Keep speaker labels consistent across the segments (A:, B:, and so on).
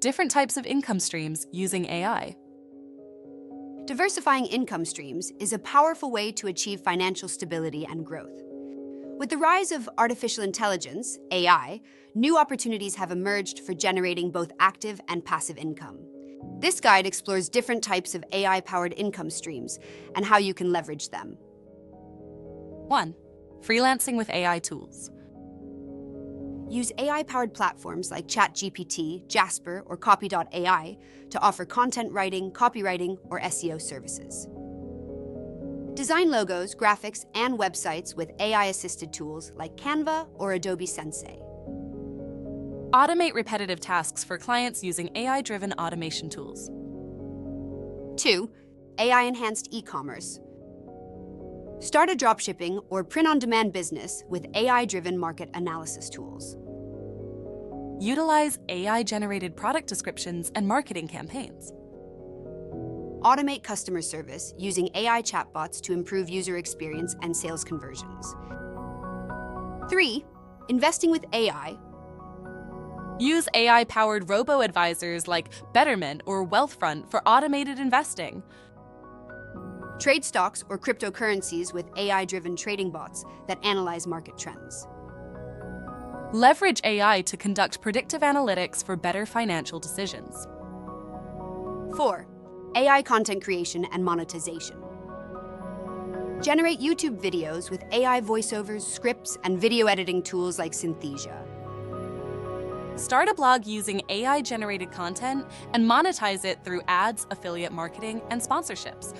A: Different types of income streams using AI.
B: Diversifying income streams is a powerful way to achieve financial stability and growth. With the rise of artificial intelligence, AI, new opportunities have emerged for generating both active and passive income. This guide explores different types of AI-powered income streams and how you can leverage them.
A: 1. Freelancing with AI tools.
B: Use AI-powered platforms like ChatGPT, Jasper, or Copy.ai to offer content writing, copywriting, or SEO services. Design logos, graphics, and websites with AI-assisted tools like Canva or Adobe Sensei.
A: Automate repetitive tasks for clients using AI-driven automation tools.
B: 2. AI-enhanced e-commerce. Start a dropshipping or print-on-demand business with AI-driven market analysis tools.
A: Utilize AI-generated product descriptions and marketing campaigns.
B: Automate customer service using AI chatbots to improve user experience and sales conversions. 3. Investing with AI.
A: Use AI-powered robo-advisors like Betterment or Wealthfront for automated investing.
B: Trade stocks or cryptocurrencies with AI-driven trading bots that analyze market trends.
A: Leverage AI to conduct predictive analytics for better financial decisions.
B: 4. AI content creation and monetization. Generate YouTube videos with AI voiceovers, scripts, and video editing tools like Synthesia.
A: Start a blog using AI-generated content and monetize it through ads, affiliate marketing, and sponsorships.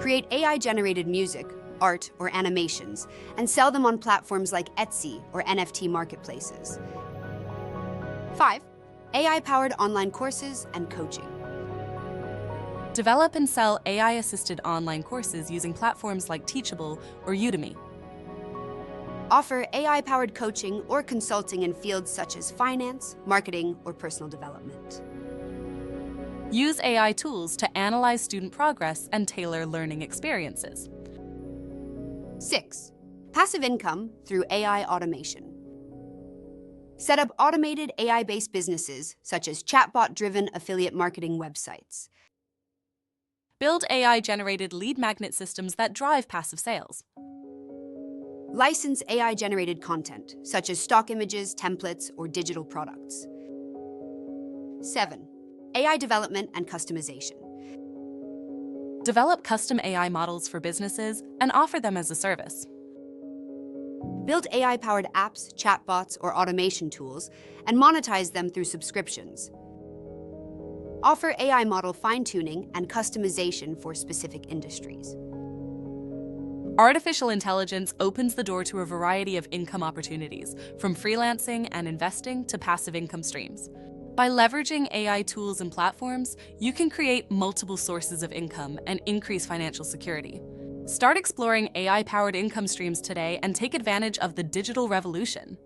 B: Create AI-generated music, art, or animations, and sell them on platforms like Etsy or NFT marketplaces. 5. AI-powered online courses and coaching.
A: Develop and sell AI-assisted online courses using platforms like Teachable or Udemy.
B: Offer AI-powered coaching or consulting in fields such as finance, marketing, or personal development.
A: Use AI tools to analyze student progress and tailor learning experiences.
B: 6. Passive income through AI automation. Set up automated AI-based businesses such as chatbot-driven affiliate marketing websites.
A: Build AI-generated lead magnet systems that drive passive sales.
B: License AI-generated content, such as stock images, templates, or digital products. 7. AI development and customization.
A: Develop custom AI models for businesses and offer them as a service.
B: Build AI-powered apps, chatbots, or automation tools, and monetize them through subscriptions. Offer AI model fine-tuning and customization for specific industries.
A: Artificial intelligence opens the door to a variety of income opportunities, from freelancing and investing to passive income streams. By leveraging AI tools and platforms, you can create multiple sources of income and increase financial security. Start exploring AI-powered income streams today and take advantage of the digital revolution.